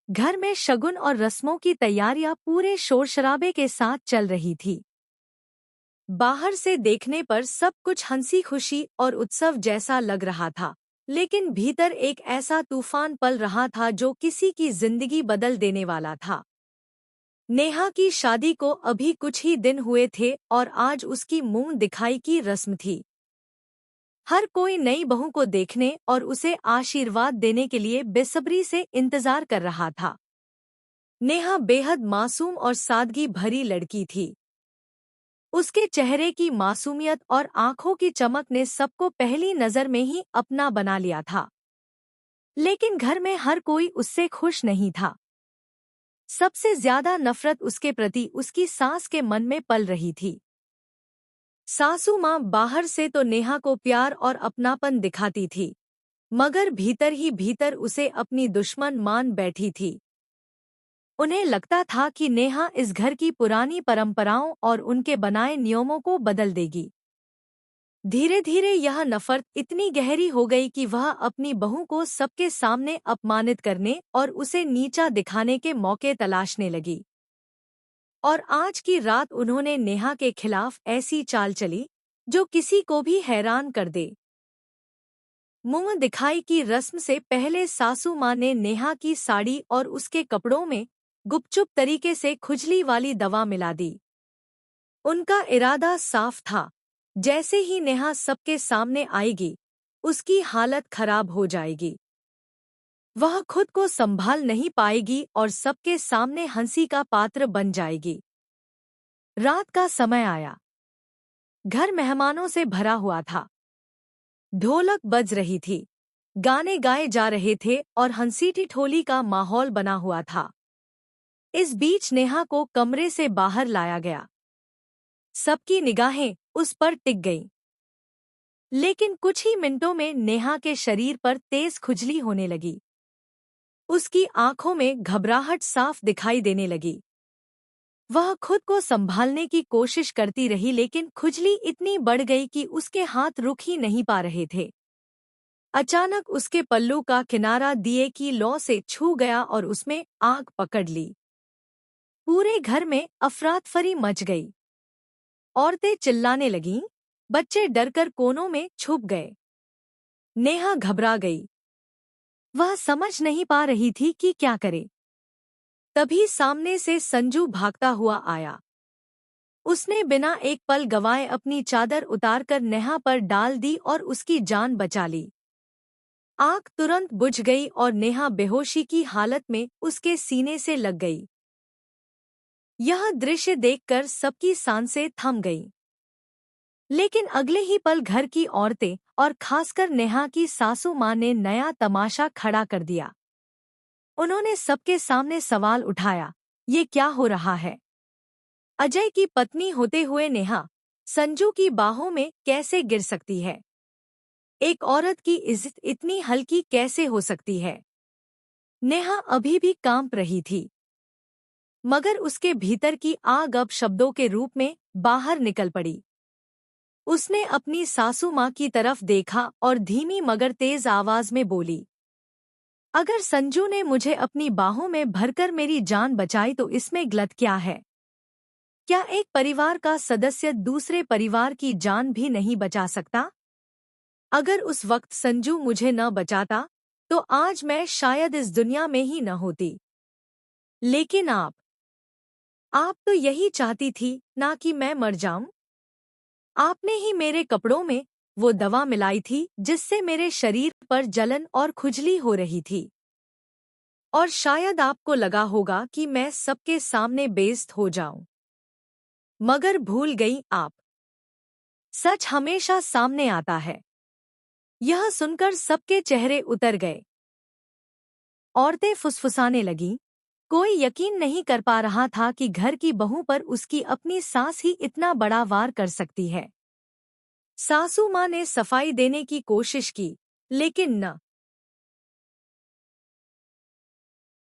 घर में शगुन और रस्मों की तैयारियां पूरे शोर शराबे के साथ चल रही थी। बाहर से देखने पर सब कुछ हंसी खुशी और उत्सव जैसा लग रहा था, लेकिन भीतर एक ऐसा तूफान पल रहा था जो किसी की जिंदगी बदल देने वाला था। नेहा की शादी को अभी कुछ ही दिन हुए थे और आज उसकी मुंह दिखाई की रस्म थी। हर कोई नई बहू को देखने और उसे आशीर्वाद देने के लिए बेसब्री से इंतजार कर रहा था। नेहा बेहद मासूम और सादगी भरी लड़की थी। उसके चेहरे की मासूमियत और आंखों की चमक ने सबको पहली नजर में ही अपना बना लिया था। लेकिन घर में हर कोई उससे खुश नहीं था। सबसे ज्यादा नफरत उसके प्रति उसकी सास के मन में पल रही थी। सासू माँ बाहर से तो नेहा को प्यार और अपनापन दिखाती थी, मगर भीतर ही भीतर उसे अपनी दुश्मन मान बैठी थी। उन्हें लगता था कि नेहा इस घर की पुरानी परंपराओं और उनके बनाए नियमों को बदल देगी। धीरे धीरे यह नफरत इतनी गहरी हो गई कि वह अपनी बहू को सबके सामने अपमानित करने और उसे नीचा दिखाने के मौके तलाशने लगी। और आज की रात उन्होंने नेहा के खिलाफ ऐसी चाल चली जो किसी को भी हैरान कर दे। मुंह दिखाई की रस्म से पहले सासू माँ ने नेहा की साड़ी और उसके कपड़ों में गुपचुप तरीके से खुजली वाली दवा मिला दी। उनका इरादा साफ था, जैसे ही नेहा सबके सामने आएगी उसकी हालत खराब हो जाएगी। वह खुद को संभाल नहीं पाएगी और सबके सामने हंसी का पात्र बन जाएगी। रात का समय आया। घर मेहमानों से भरा हुआ था। ढोलक बज रही थी, गाने गाए जा रहे थे और हंसी ठिठोली का माहौल बना हुआ था। इस बीच नेहा को कमरे से बाहर लाया गया। सबकी निगाहें उस पर टिक गईं। लेकिन कुछ ही मिनटों में नेहा के शरीर पर तेज खुजली होने लगी। उसकी आंखों में घबराहट साफ दिखाई देने लगी। वह खुद को संभालने की कोशिश करती रही, लेकिन खुजली इतनी बढ़ गई कि उसके हाथ रुक ही नहीं पा रहे थे। अचानक उसके पल्लू का किनारा दिए की लौ से छू गया और उसमें आग पकड़ ली। पूरे घर में अफरातफरी मच गई। औरतें चिल्लाने लगीं, बच्चे डरकर कोनों में छुप गए। नेहा घबरा गई। वह समझ नहीं पा रही थी कि क्या करे। तभी सामने से संजू भागता हुआ आया। उसने बिना एक पल गवाए अपनी चादर उतारकर नेहा पर डाल दी और उसकी जान बचा ली। आग तुरंत बुझ गई और नेहा बेहोशी की हालत में उसके सीने से लग गई। यह दृश्य देखकर सबकी सांसें थम गईं। लेकिन अगले ही पल घर की औरतें और खासकर नेहा की सासू माँ ने नया तमाशा खड़ा कर दिया। उन्होंने सबके सामने सवाल उठाया, ये क्या हो रहा है? अजय की पत्नी होते हुए नेहा संजू की बाहों में कैसे गिर सकती है? एक औरत की इज्जत इतनी हल्की कैसे हो सकती है? नेहा अभी भी कांप रही थी, मगर उसके भीतर की आग अब शब्दों के रूप में बाहर निकल पड़ी। उसने अपनी सासू माँ की तरफ देखा और धीमी मगर तेज आवाज में बोली, अगर संजू ने मुझे अपनी बाहों में भरकर मेरी जान बचाई तो इसमें गलत क्या है? क्या एक परिवार का सदस्य दूसरे परिवार की जान भी नहीं बचा सकता? अगर उस वक्त संजू मुझे न बचाता तो आज मैं शायद इस दुनिया में ही न होती। लेकिन आप तो यही चाहती थी ना कि मैं मर जाऊं? आपने ही मेरे कपड़ों में वो दवा मिलाई थी जिससे मेरे शरीर पर जलन और खुजली हो रही थी। और शायद आपको लगा होगा कि मैं सबके सामने बेइज्जत हो जाऊं। मगर भूल गई आप। सच हमेशा सामने आता है। यह सुनकर सबके चेहरे उतर गए। औरतें फुसफुसाने लगीं। कोई यकीन नहीं कर पा रहा था कि घर की बहू पर उसकी अपनी सास ही इतना बड़ा वार कर सकती है। सासू माँ ने सफाई देने की कोशिश की, लेकिन न